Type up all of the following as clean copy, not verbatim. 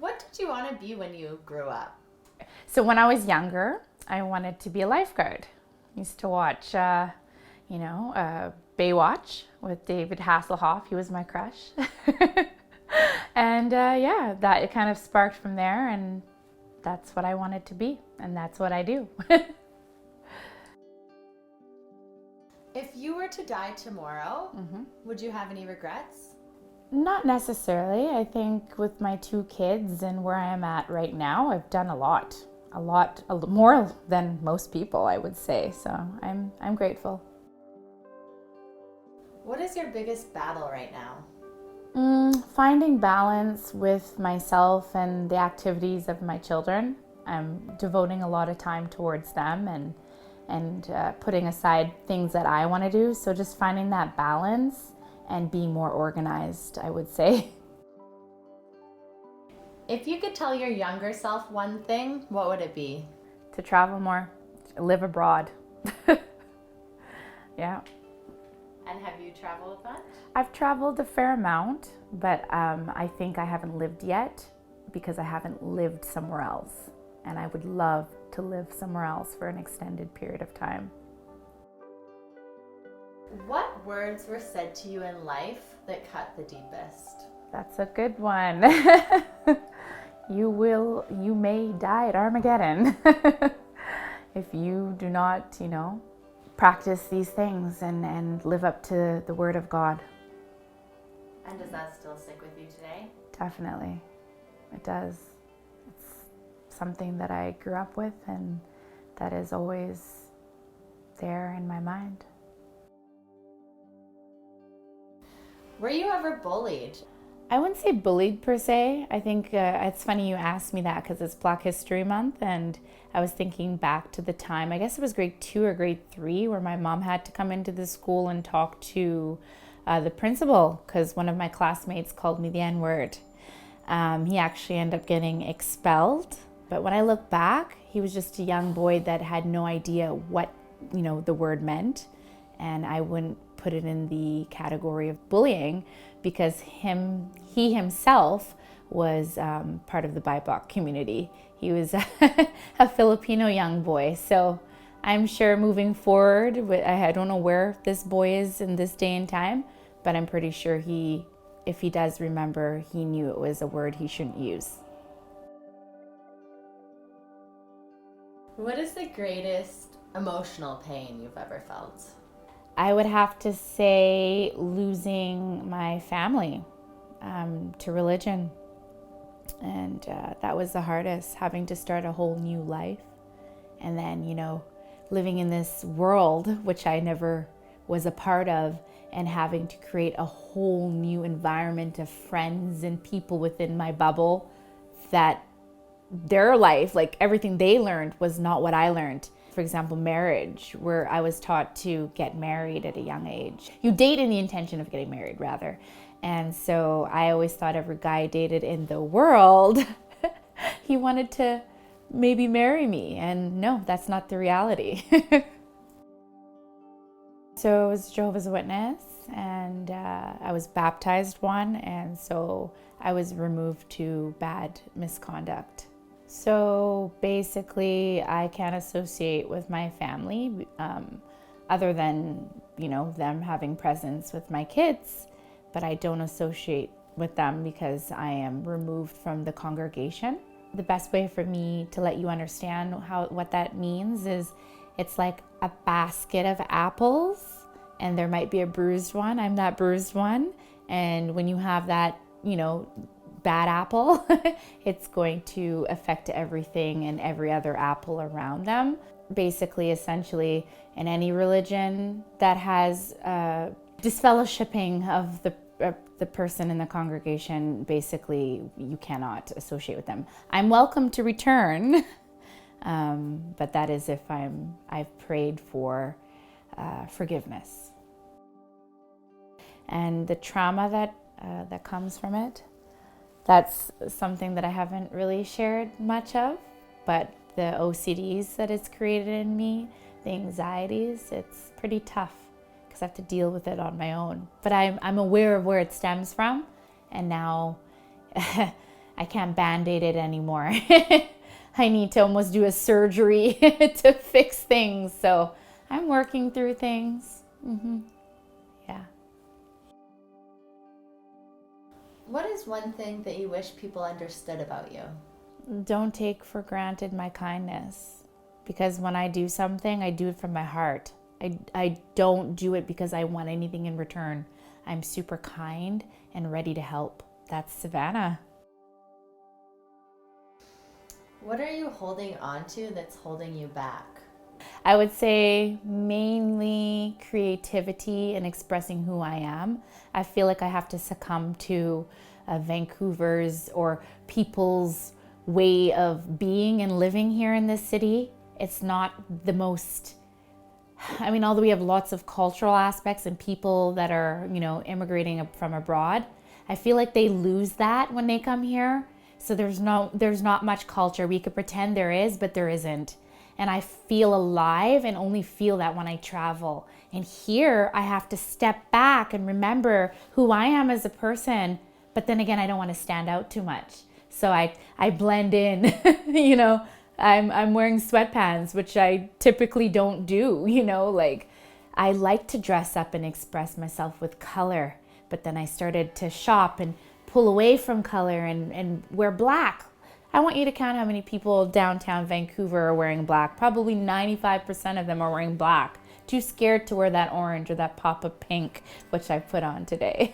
What did you want to be when you grew up? So when I was younger, I wanted to be a lifeguard. I used to watch, Baywatch with David Hasselhoff. He was my crush. And yeah, that it kind of sparked from there, and that's what I wanted to be, and that's what I do. If you were to die tomorrow, would you have any regrets? Not necessarily. I think with my two kids and where I am at right now, I've done a lot more than most people, I would say. So I'm grateful. What is your biggest battle right now? Finding balance with myself and the activities of my children. I'm devoting a lot of time towards them and putting aside things that I want to do. So just finding that balance and being more organized, I would say. If you could tell your younger self one thing, what would it be? To travel more, live abroad. Yeah. And have you traveled much? I've traveled a fair amount, but I think I haven't lived yet because I haven't lived somewhere else. And I would love to live somewhere else for an extended period of time. What words were said to you in life that cut the deepest? That's a good one. You may die at Armageddon if you do not, practice these things and live up to the Word of God. And does that still stick with you today? Definitely. It does. It's something that I grew up with and that is always there in my mind. Were you ever bullied? I wouldn't say bullied per se. I think it's funny you asked me that because it's Black History Month, and I was thinking back to the time, I guess it was grade 2 or grade 3, where my mom had to come into the school and talk to the principal because one of my classmates called me the N-word. He actually ended up getting expelled. But when I look back, he was just a young boy that had no idea what, the word meant. And I wouldn't put it in the category of bullying because he himself was part of the BIPOC community. He was a Filipino young boy. So I'm sure moving forward, I don't know where this boy is in this day and time, but I'm pretty sure if he does remember, he knew it was a word he shouldn't use. What is the greatest emotional pain you've ever felt? I would have to say losing my family to religion. And that was the hardest, having to start a whole new life. And then, living in this world, which I never was a part of, and having to create a whole new environment of friends and people within my bubble that their life, like everything they learned, was not what I learned. For example, marriage, where I was taught to get married at a young age. You date in the intention of getting married, rather. And so I always thought every guy I dated in the world, he wanted to maybe marry me. And no, that's not the reality. So I was Jehovah's Witness, and I was baptized one, and so I was removed to bad misconduct. So basically, I can't associate with my family other than, them having presence with my kids, but I don't associate with them because I am removed from the congregation. The best way for me to let you understand what that means is it's like a basket of apples, and there might be a bruised one. I'm that bruised one. And when you have that, bad apple, it's going to affect everything and every other apple around them. Basically, essentially, in any religion that has disfellowshipping of the person in the congregation, basically, you cannot associate with them. I'm welcome to return, but that is if I've prayed for forgiveness. And the trauma that comes from it, that's something that I haven't really shared much of, but the OCDs that it's created in me, the anxieties, it's pretty tough because I have to deal with it on my own. But I'm aware of where it stems from, and now I I can't band-aid it anymore. I need to almost do a surgery to fix things. So I'm working through things. Yeah. What is one thing that you wish people understood about you? Don't take for granted my kindness, because when I do something, I do it from my heart. I don't do it because I want anything in return. I'm super kind and ready to help. That's Savannah. What are you holding on to that's holding you back? I would say mainly creativity and expressing who I am. I feel like I have to succumb to Vancouver's or people's way of being and living here in this city. It's not the most, although we have lots of cultural aspects and people that are, immigrating from abroad, I feel like they lose that when they come here. So there's not much culture. We could pretend there is, but there isn't. And I feel alive and only feel that when I travel. And here I have to step back and remember who I am as a person. But then again, I don't want to stand out too much. So I blend in, I'm wearing sweatpants, which I typically don't do, I like to dress up and express myself with color. But then I started to shop and pull away from color and wear black. I want you to count how many people downtown Vancouver are wearing black. Probably 95% of them are wearing black. Too scared to wear that orange or that pop of pink, which I put on today.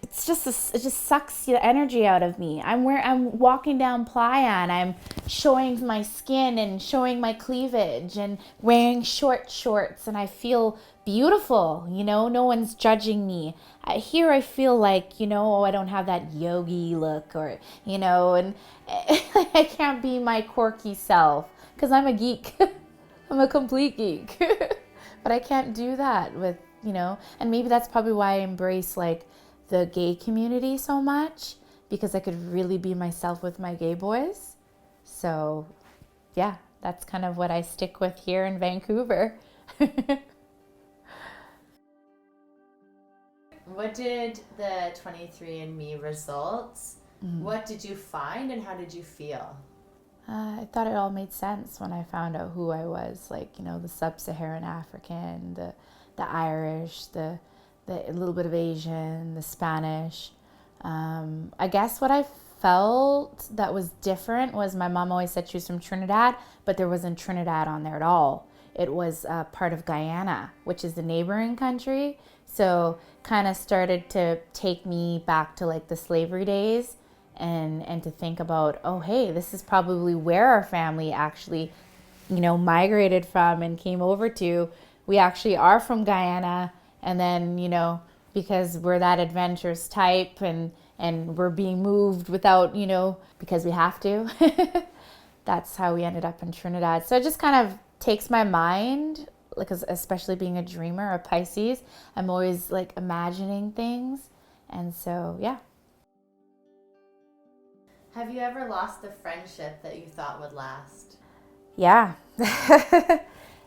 It just sucks the energy out of me. I'm walking down Playa and I'm showing my skin and showing my cleavage and wearing short shorts and I feel beautiful, no one's judging me. Here I feel like, I don't have that yogi look or, and I can't be my quirky self because I'm a geek. I'm a complete geek. But I can't do that with, and maybe that's probably why I embrace like the gay community so much, because I could really be myself with my gay boys. So yeah, that's kind of what I stick with here in Vancouver. What did the 23andMe results, what did you find and how did you feel? I thought it all made sense when I found out who I was, like, the sub-Saharan African, the Irish, the a little bit of Asian, the Spanish. I guess what I felt that was different was my mom always said she was from Trinidad, but there wasn't Trinidad on there at all. It was part of Guyana, which is the neighboring country. So kind of started to take me back to like the slavery days and to think about, oh, hey, this is probably where our family actually, migrated from and came over to. We actually are from Guyana. And then, because we're that adventurous type and we're being moved without, because we have to. That's how we ended up in Trinidad. So it just kind of takes my mind, like, especially being a dreamer, a Pisces, I'm always like imagining things. And so, yeah. Have you ever lost a friendship that you thought would last? Yeah.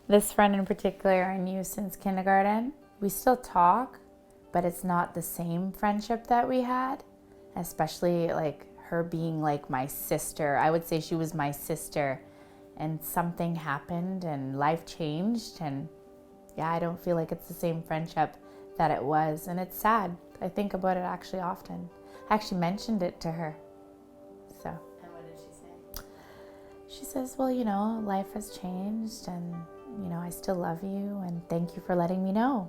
This friend in particular I knew since kindergarten. We still talk, but it's not the same friendship that we had, especially like her being like my sister. I would say she was my sister, and something happened and life changed, and yeah, I don't feel like it's the same friendship that it was, and it's sad. I think about it actually often. I actually mentioned it to her. So. And what did she say? She says, well, life has changed and, I still love you and thank you for letting me know.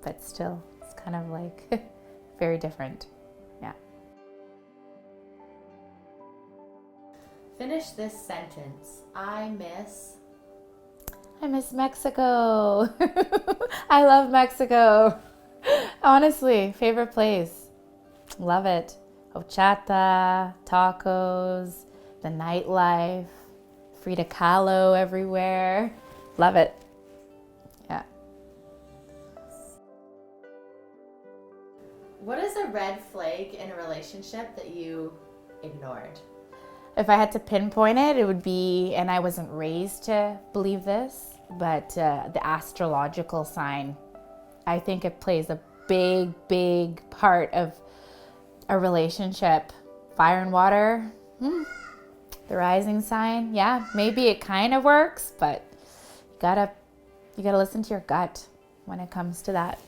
But still, it's kind of like very different. Yeah. Finish this sentence. I miss Mexico. I love Mexico. Honestly, favorite place. Love it. Horchata, tacos, the nightlife, Frida Kahlo everywhere. Love it. Yeah. What is a red flag in a relationship that you ignored? If I had to pinpoint it, it would be, and I wasn't raised to believe this, but the astrological sign. I think it plays a big, big part of A relationship, fire and water, the rising sign. Yeah, maybe it kind of works, but you gotta listen to your gut when it comes to that.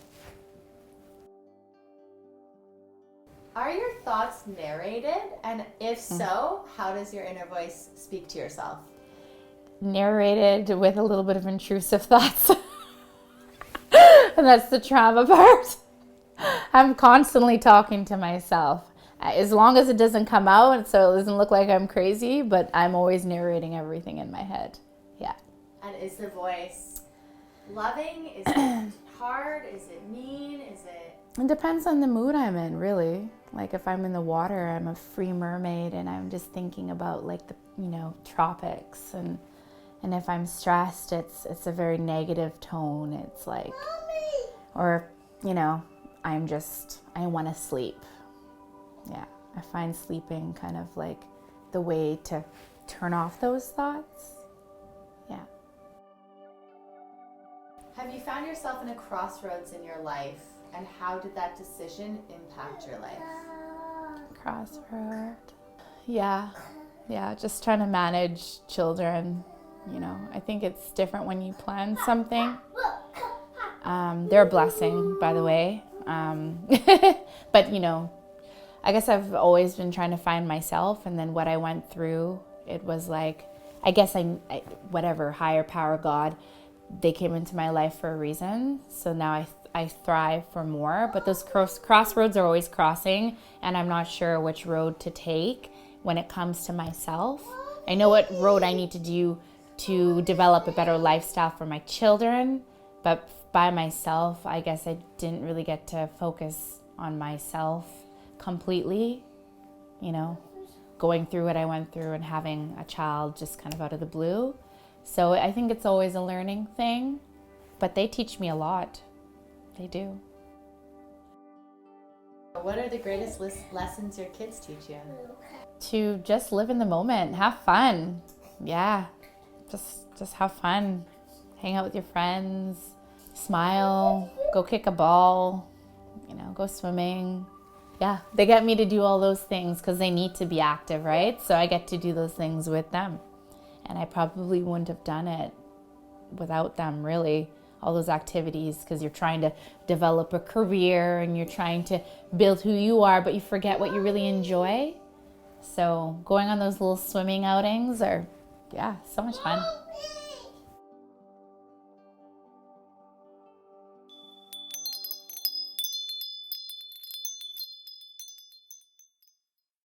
Are your thoughts narrated? And if so, how does your inner voice speak to yourself? Narrated with a little bit of intrusive thoughts. And that's the trauma part. I'm constantly talking to myself. As long as it doesn't come out, so it doesn't look like I'm crazy, but I'm always narrating everything in my head. Yeah. And is the voice loving? Is it hard? Is it mean? Is it... It depends on the mood I'm in, really. Like if I'm in the water, I'm a free mermaid and I'm just thinking about like the, tropics. And if I'm stressed, it's a very negative tone. It's like, or, I want to sleep. Yeah, I find sleeping kind of like the way to turn off those thoughts. Yeah. Have you found yourself in a crossroads in your life? And how did that decision impact your life? Crossroad. Yeah, just trying to manage children. I think it's different when you plan something. They're a blessing, by the way. But, I guess I've always been trying to find myself. And then what I went through, it was like, I guess whatever, higher power, God, they came into my life for a reason. So now I thrive for more. But those crossroads are always crossing. And I'm not sure which road to take when it comes to myself. I know what road I need to do to develop a better lifestyle for my children. But by myself, I guess I didn't really get to focus on myself completely, going through what I went through and having a child just kind of out of the blue. So I think it's always a learning thing, but they teach me a lot. They do. What are the greatest lessons your kids teach you? To just live in the moment, have fun. Yeah, just have fun. Hang out with your friends, smile, go kick a ball, go swimming. Yeah, they get me to do all those things because they need to be active, right? So I get to do those things with them. And I probably wouldn't have done it without them, really, all those activities, because you're trying to develop a career and you're trying to build who you are, but you forget what you really enjoy. So going on those little swimming outings are, so much fun.